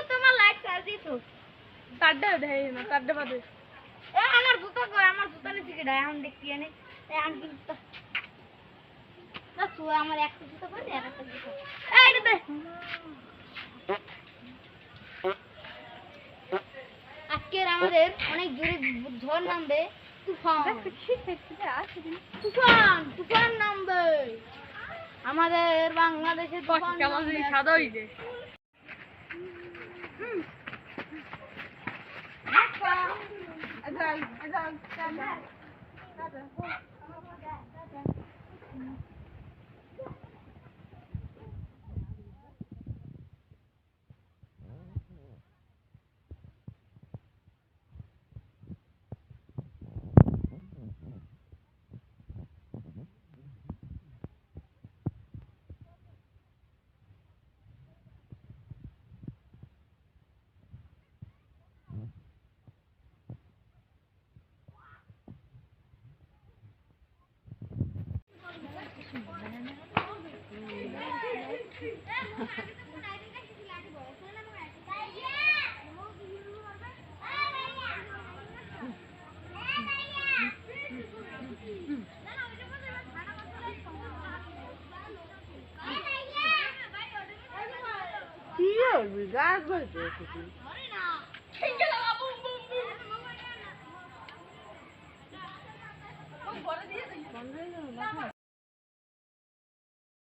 তোমার light charge তো তাড্ডা দেয় না তাড্ডা বাদে এ আমার জুতো কই আমার জুতো নিচে কি ডায় এখন দেখি এনে এখন কিন্তু না তুই আমার একটা জুতো কই আর একটা জুতো এই রে দে আজকে আমাদের অনেক জোরে ঝড় নামবে তুফান তুফান তুফান নামবে আমাদের বাংলাদেশের তুফান কেমন সাদা হইছে গাছ বলতে